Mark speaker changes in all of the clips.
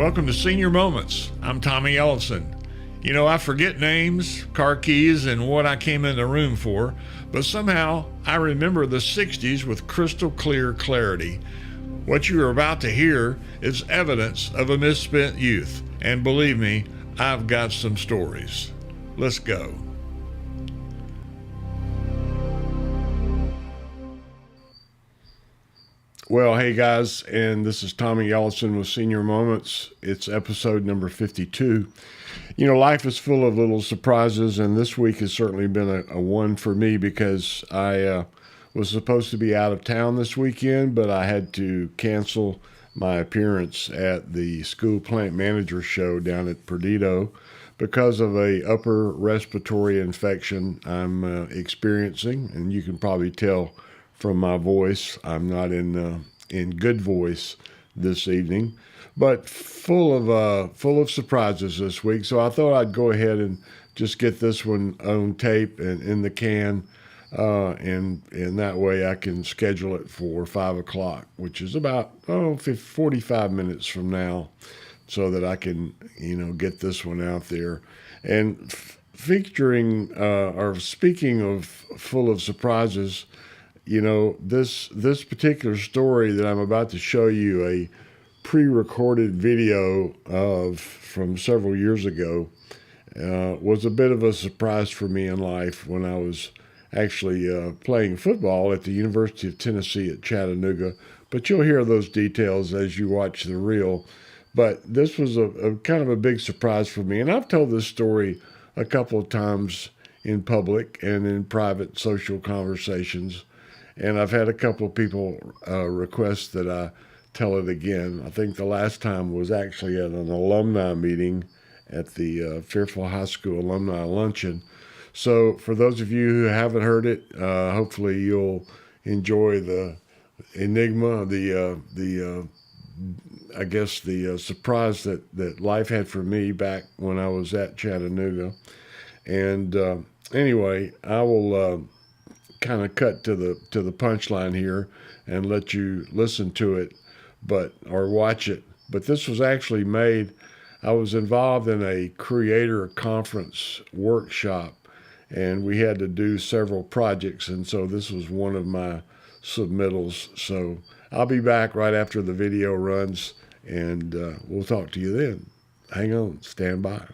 Speaker 1: Welcome to Senior Moments. I'm Tommy Ellison. You know, I forget names, car keys, and what I came in the room for, but somehow I remember the 60s with crystal clear clarity. What you are about to hear is evidence of a misspent youth, and believe me, I've got some stories. Let's go. Well, hey guys, and this is Tommy Ellison with Senior Moments. It's episode number 52. You know, life is full of little surprises, and this week has certainly been a one for me because I was supposed to be out of town this weekend, but I had to cancel my appearance at the school plant manager show down at Perdido because of a upper respiratory infection I'm experiencing, and you can probably tell from my voice, I'm not in good voice this evening, but full of surprises this week. So I thought I'd go ahead and just get this one on tape and in the can, and that way I can schedule it for 5 o'clock, which is about 45 minutes from now, so that I can get this one out there. And featuring or speaking of full of surprises. You know, this particular story that I'm about to show you, a pre-recorded video from several years ago, was a bit of a surprise for me in life when I was actually playing football at the University of Tennessee at Chattanooga. But you'll hear those details as you watch the reel. But this was a kind of a big surprise for me. And I've told this story a couple of times in public and in private social conversations. And I've had a couple of people request that I tell it again. I think the last time was actually at an alumni meeting at the Fairfield High School Alumni Luncheon. So for those of you who haven't heard it, hopefully you'll enjoy the enigma, the surprise that life had for me back when I was at Chattanooga. And anyway, I will kind of cut to the punchline here and let you listen to it, or watch it. But this was actually made. I was involved in a creator conference workshop, and we had to do several projects, and so this was one of my submittals. So I'll be back right after the video runs, and we'll talk to you then. Hang on, stand by.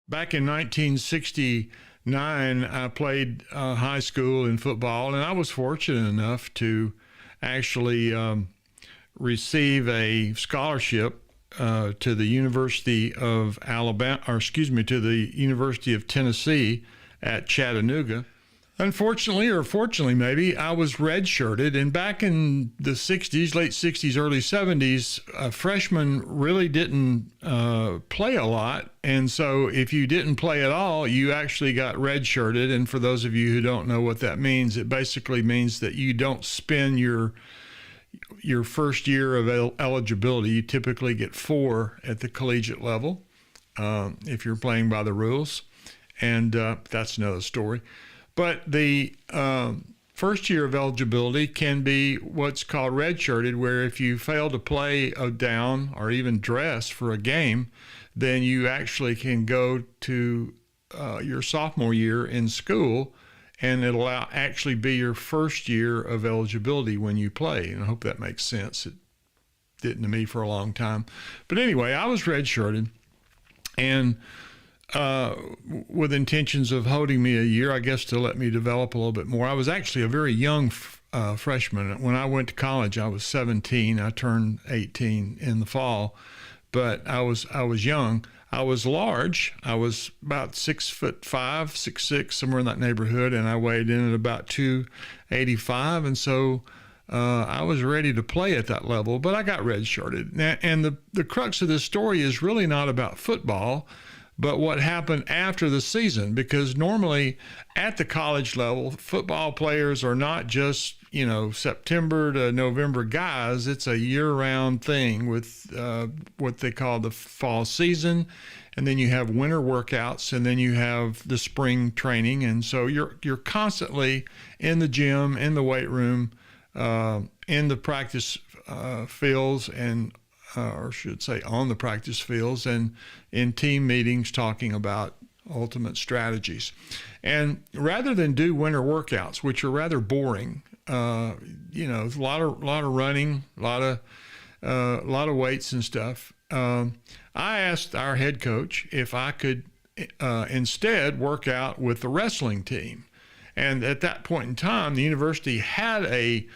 Speaker 1: Back in 1969, I played high school in football, and I was fortunate enough to actually receive a scholarship to the University of to the University of Tennessee at Chattanooga. Unfortunately, or fortunately maybe, I was redshirted, and back in the 60s, late 60s, early 70s, freshmen really didn't play a lot, and so if you didn't play at all, you actually got redshirted. And for those of you who don't know what that means, it basically means that you don't spend your first year of eligibility. You typically get 4 at the collegiate level if you're playing by the rules, and that's another story. But the first year of eligibility can be what's called redshirted, where if you fail to play a down or even dress for a game, then you actually can go to your sophomore year in school, and it'll actually be your first year of eligibility when you play. And I hope that makes sense. It didn't to me for a long time. But anyway, I was redshirted, and with intentions of holding me a year, I guess, to let me develop a little bit more. I was actually a very young freshman. When I went to college, I was 17. I turned 18 in the fall, but I was young. I was large. I was about 6'5", 6'6", somewhere in that neighborhood, and I weighed in at about 285, and so I was ready to play at that level, but I got redshirted. And the crux of this story is really not about football, but what happened after the season, because normally at the college level, football players are not just
Speaker 2: September to November guys, it's a year-round thing with what they call the fall season, and then you have winter workouts, and then you have the spring training, and so you're constantly in the gym, in the weight room, in the practice fields, and or should say on the practice fields, and in team meetings talking about ultimate strategies. And rather than do winter workouts, which are rather boring, a lot of running, a lot of weights and stuff. I asked our head coach if I could instead work out with the wrestling team. And at that point in time, the university had a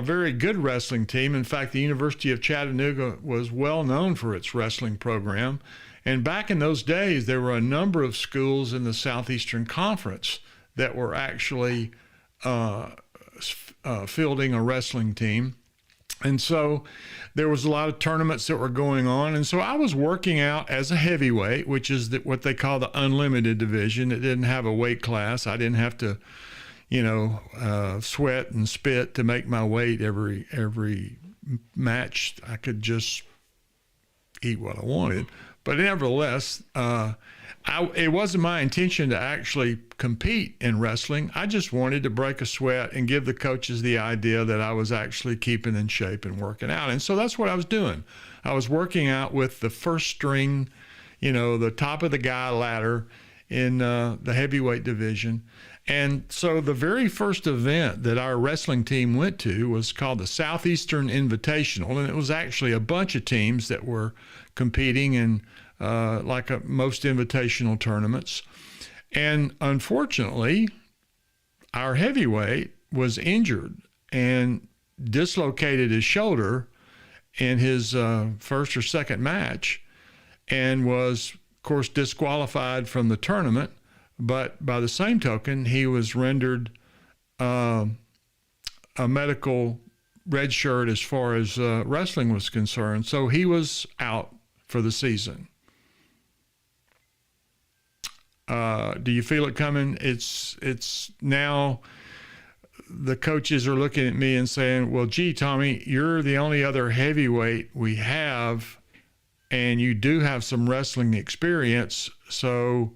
Speaker 2: very good wrestling team. In fact, the University of Chattanooga was well known for its wrestling program. And back in those days, there were a number of schools in the Southeastern Conference that were actually fielding a wrestling team. And so there was a lot of tournaments that were going on. And so I was working out as a heavyweight, which is what they call the unlimited division. It didn't have a weight class. I didn't have to, sweat and spit to make my weight every match. I could just eat what I wanted. But nevertheless, it wasn't my intention to actually compete in wrestling. I just wanted to break a sweat and give the coaches the idea that I was actually keeping in shape and working out. And so that's what I was doing. I was working out with the first string, the top of the guy ladder in the heavyweight division. And so the very first event that our wrestling team went to was called the Southeastern Invitational. And it was actually a bunch of teams that were competing in most invitational tournaments. And unfortunately, our heavyweight was injured and dislocated his shoulder in his first or second match, and was, of course, disqualified from the tournament. But by the same token, he was rendered a medical red shirt as far as wrestling was concerned. So he was out for the season. Do you feel it coming? It's now the coaches are looking at me and saying, well, gee, Tommy, you're the only other heavyweight we have, and you do have some wrestling experience, so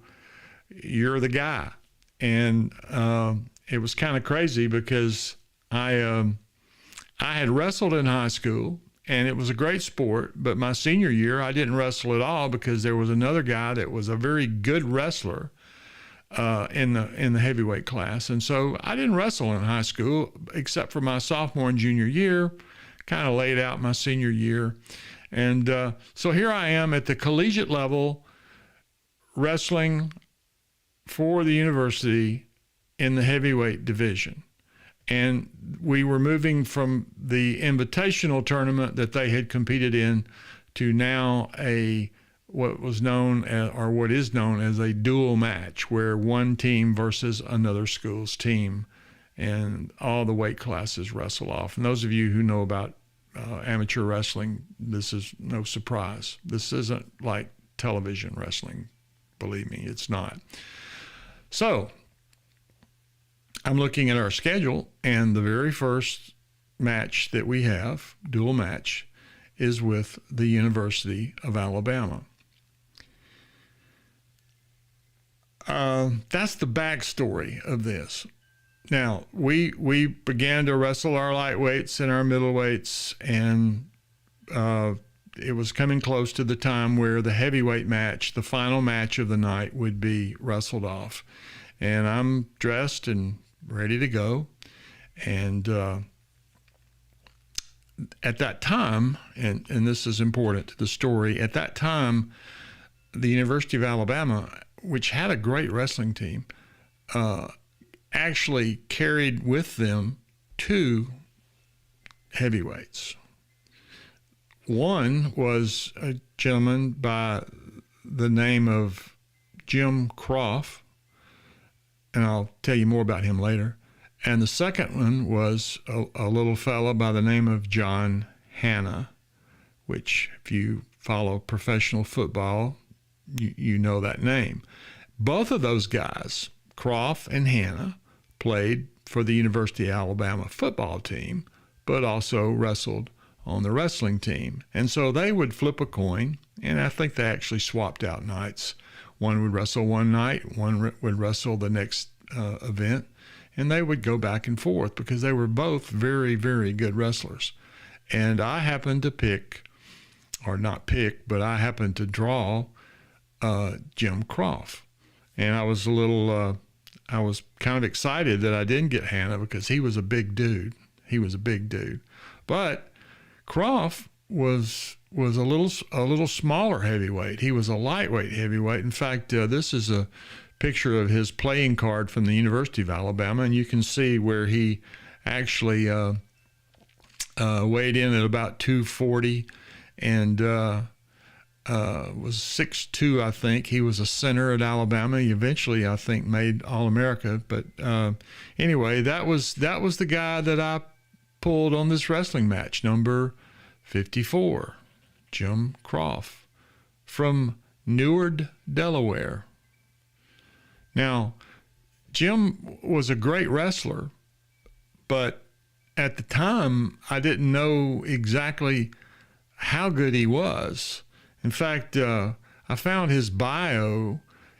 Speaker 2: you're the guy. And it was kind of crazy because I had wrestled in high school, and it was a great sport, but my senior year, I didn't wrestle at all because there was another guy that was a very good wrestler in the heavyweight class. And so I didn't wrestle in high school except for my sophomore and junior year, kind of laid out my senior year. And so here I am at the collegiate level wrestling for the university in the heavyweight division. And we were moving from the invitational tournament that they had competed in to now what is known as a dual match, where one team versus another school's team, and all the weight classes wrestle off. And those of you who know about amateur wrestling, this is no surprise. This isn't like television wrestling. Believe me, it's not. So I'm looking at our schedule, and the very first match that we have, dual match, is with the University of Alabama. That's the backstory of this. Now, we began to wrestle our lightweights and our middleweights, and it was coming close to the time where the heavyweight match, the final match of the night, would be wrestled off. And I'm dressed and ready to go. And at that time, and this is important to the story, at that time, the University of Alabama, which had a great wrestling team, actually carried with them 2 heavyweights. One was a gentleman by the name of Jim Croft, and I'll tell you more about him later. And the second one was a little fella by the name of John Hanna, which, if you follow professional football, you know that name. Both of those guys, Croft and Hanna, played for the University of Alabama football team, but also wrestled on the wrestling team. And so they would flip a coin, and I think they actually swapped out nights. One would wrestle one night, one would wrestle the next event, and they would go back and forth because they were both very, very good wrestlers. And I happened to pick, or not pick, but I happened to draw Jim Croft. And I was I was kind of excited that I didn't get Hannah because he was a big dude. But Croft was a little smaller heavyweight. He was a lightweight heavyweight. In fact, this is a picture of his playing card from the University of Alabama, and you can see where he actually weighed in at about 240 and was 6'2", I think. He was a center at Alabama. He eventually, I think, made All-America. But anyway, that was the guy that I pulled on this wrestling match, number 54, Jim Croft from Newark, Delaware. Now, Jim was a great wrestler, but at the time, I didn't know exactly how good he was. In fact, I found his bio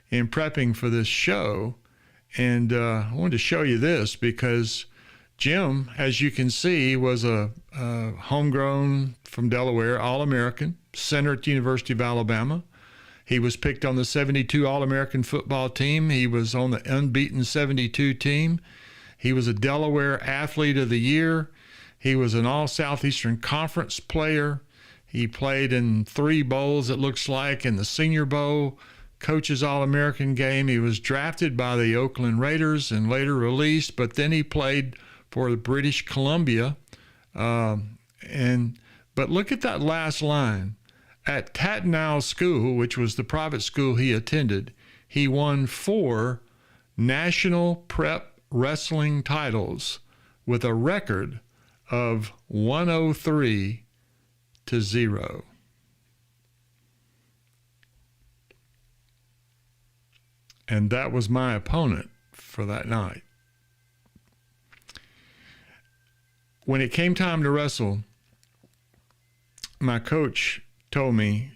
Speaker 2: in prepping for this show, and I wanted to show you this because Jim, as you can see, was a homegrown from Delaware, All-American, center at the University of Alabama. He was picked on the 72 All-American football team. He was on the unbeaten 72 team. He was a Delaware Athlete of the Year. He was an All-Southeastern Conference player. He played in 3 bowls, it looks like, in the Senior Bowl, Coach's All-American game. He was drafted by the Oakland Raiders and later released, but then he played for British Columbia. But look at that last line. At Tattenall School, which was the private school he attended, he won 4 national prep wrestling titles with a record of 103-0. And that was my opponent for that night. When it came time to wrestle, my coach told me,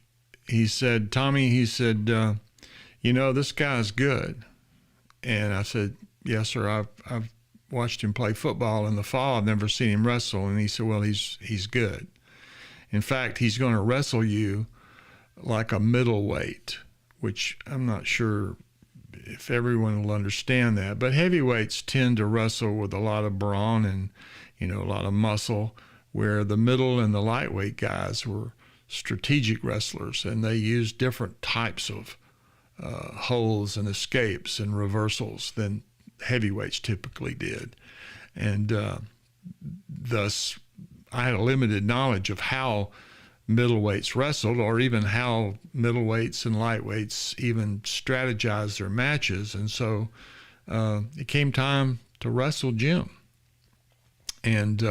Speaker 2: he said, Tommy, he said, this guy's good. And I said, yes, sir. I've watched him play football in the fall. I've never seen him wrestle. And he said, well, he's good. In fact, he's going to wrestle you like a middleweight, which I'm not sure if everyone will understand that. But heavyweights tend to wrestle with a lot of brawn and, a lot of muscle, where the middle and the lightweight guys were strategic wrestlers, and they used different types of holds and escapes and reversals than heavyweights typically did. And thus, I had a limited knowledge of how middleweights wrestled, or even how middleweights and lightweights even strategized their matches. And so it came time to wrestle Jim. And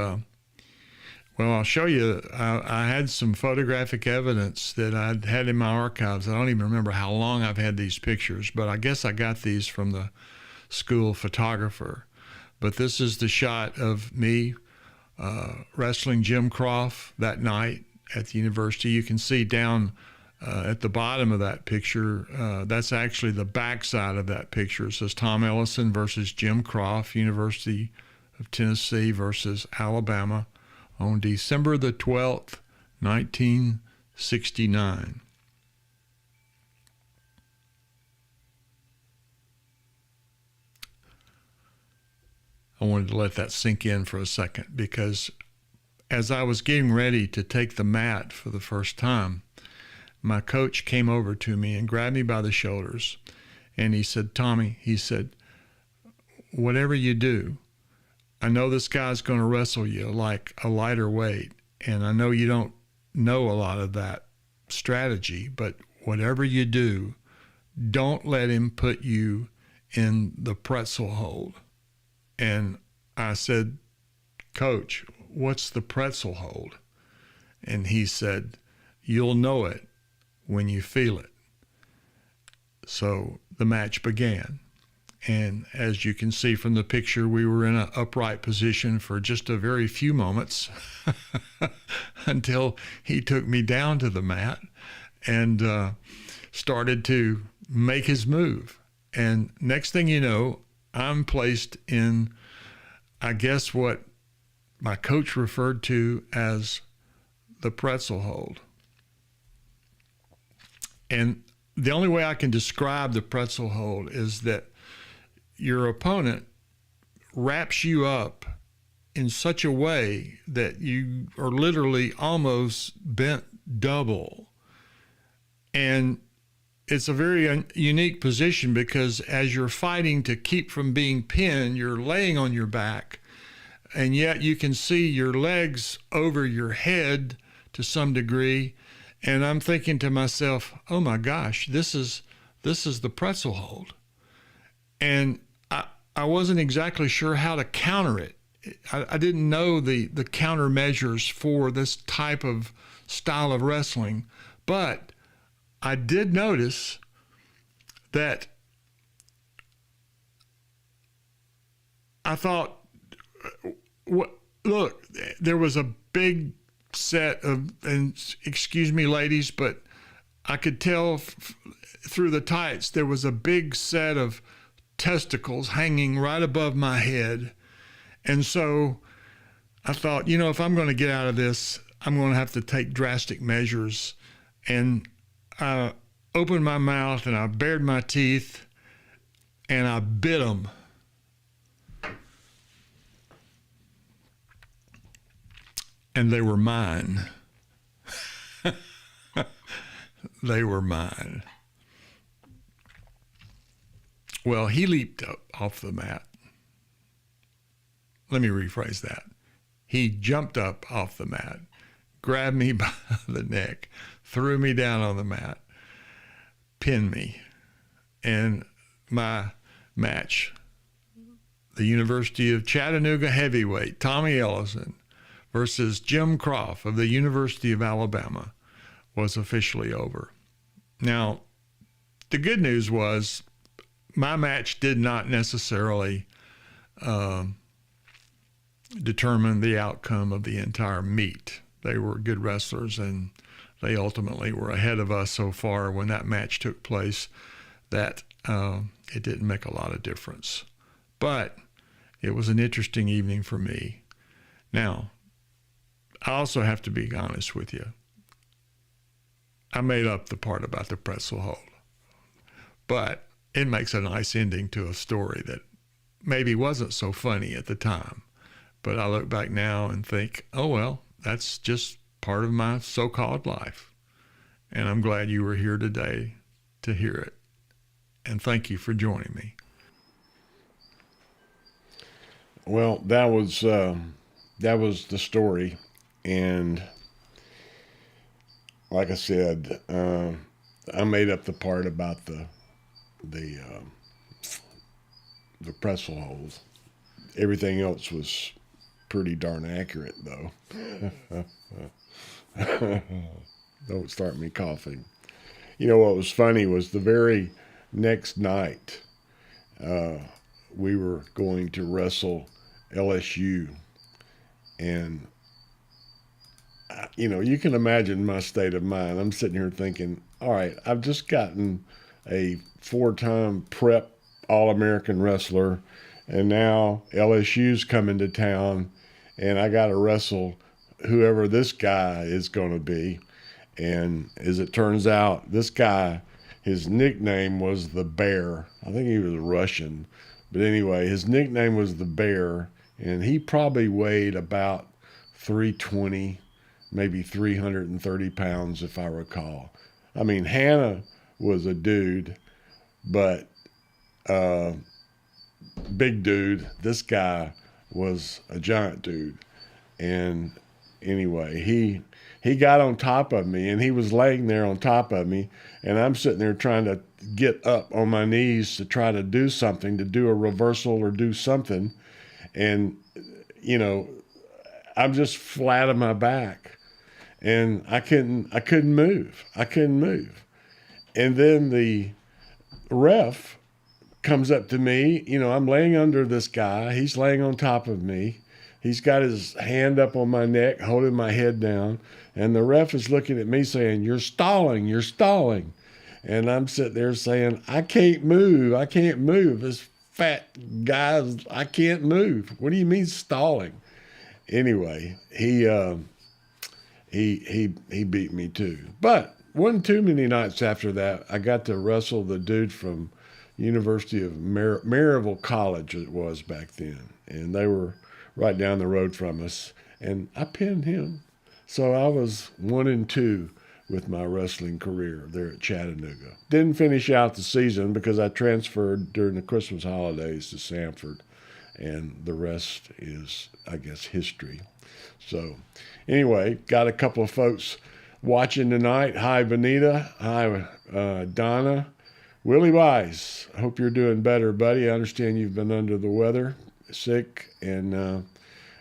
Speaker 2: I'll show you. I had some photographic evidence that I'd had in my archives. I don't even remember how long I've had these pictures, but I guess I got these from the school photographer. But this is the shot of me wrestling Jim Croft that night at the university. You can see down at the bottom of that picture, that's actually the backside of that picture. It says Tom Ellison versus Jim Croft, University of Tennessee versus Alabama, on December the 12th, 1969. I wanted to let that sink in for a second, because as I was getting ready to take the mat for the first time, my coach came over to me and grabbed me by the shoulders, and he said, Tommy, he said, whatever you do, I know this guy's going to wrestle you like a lighter weight, and I know you don't know a lot of that strategy, but whatever you do, don't let him put you in the pretzel hold. And I said, Coach, what's the pretzel hold? And he said, you'll know it when you feel it. So the match began. And as you can see from the picture, we were in an upright position for just a very few moments until he took me down to the mat and started to make his move. And next thing you know, I'm placed in, I guess, what my coach referred to as the pretzel hold. And the only way I can describe the pretzel hold is that your opponent wraps you up in such a way that you are literally almost bent double. And it's a very unique position because as you're fighting to keep from being pinned, you're laying on your back, and yet you can see your legs over your head to some degree. And I'm thinking to myself, oh my gosh, this is the pretzel hold. And I wasn't exactly sure how to counter it. I didn't know the countermeasures for this type of style of wrestling, but I did notice that I thought, look, there was a big set of, and excuse me, ladies, but I could tell through the tights, there was a big set of testicles hanging right above my head. And so I thought, if I'm going to get out of this, I'm going to have to take drastic measures. And I opened my mouth and I bared my teeth and I bit them. And they were mine. They were mine. Well, he leaped up off the mat. Let me rephrase that. He jumped up off the mat, grabbed me by the neck, threw me down on the mat, pinned me. And my match, the University of Chattanooga heavyweight, Tommy Ellison, versus Jim Croft of the University of Alabama, was officially over. Now, the good news was my match did not necessarily determine the outcome of the entire meet. They were good wrestlers, and they ultimately were ahead of us so far when that match took place that it didn't make a lot of difference. But it was an interesting evening for me. Now, I also have to be honest with you. I made up the part about the pretzel hold, but it makes a nice ending to a story that maybe wasn't so funny at the time. But I look back now and think, oh, well, that's just part of my so-called life. And I'm glad you were here today to hear it. And thank you for joining me.
Speaker 1: Well, that was the story. And like I said, I made up the part about the pretzel holes. Everything else was pretty darn accurate, though. Don't start me coughing. What was funny was the very next night, we were going to wrestle LSU. And, you can imagine my state of mind. I'm sitting here thinking, all right, I've just gotten a 4-time prep All-American wrestler, and now LSU's coming to town, and I got to wrestle whoever this guy is going to be. And as it turns out, this guy, his nickname was the Bear. I think he was Russian. But anyway, his nickname was the Bear, and he probably weighed about 320, maybe 330 pounds, if I recall. I mean, Hannah was a dude, but big dude. This guy was a giant dude. And anyway, he got on top of me, and he was laying there on top of me, and I'm sitting there trying to get up on my knees to try to do something, to do a reversal or do something. And, I'm just flat on my back, and I couldn't move. And then the ref comes up to me. I'm laying under this guy. He's laying on top of me. He's got his hand up on my neck, holding my head down. And the ref is looking at me saying, "You're stalling, you're stalling." And I'm sitting there saying, "I can't move. I can't move. This fat guy, I can't move." "What do you mean stalling?" Anyway, he beat me too. But wasn't too many nights after that. I got to wrestle the dude from University of Maryville College, it was back then. And they were right down the road from us. And I pinned him. So I was 1-2 with my wrestling career there at Chattanooga. Didn't finish out the season because I transferred during the Christmas holidays to Sanford. And the rest is, I guess, history. So anyway, got a couple of folks watching tonight. Hi, Benita. Hi, Donna. Willie Wise, I hope you're doing better, buddy. I understand you've been under the weather, sick. And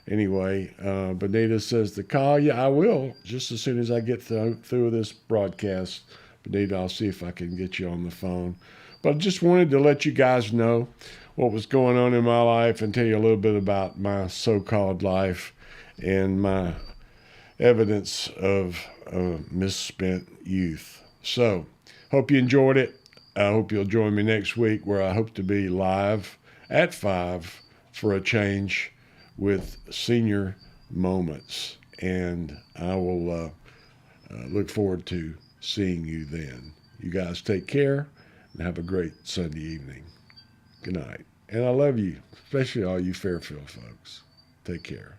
Speaker 1: anyway, Benita says to call you. I will, just as soon as I get through this broadcast. Benita, I'll see if I can get you on the phone. But I just wanted to let you guys know what was going on in my life and tell you a little bit about my so-called life and my evidence of misspent youth. So, hope you enjoyed it. I hope you'll join me next week where I hope to be live at 5 for a change with Senior Moments. And I will look forward to seeing you then. You guys take care and have a great Sunday evening. Good night. And I love you, especially all you Fairfield folks. Take care.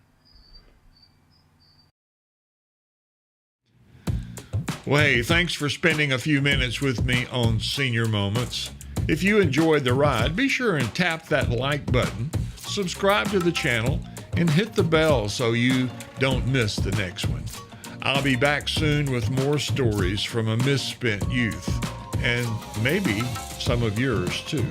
Speaker 2: Well, hey, thanks for spending a few minutes with me on Senior Moments. If you enjoyed the ride, be sure and tap that like button, subscribe to the channel, and hit the bell so you don't miss the next one. I'll be back soon with more stories from a misspent youth, and maybe some of yours too.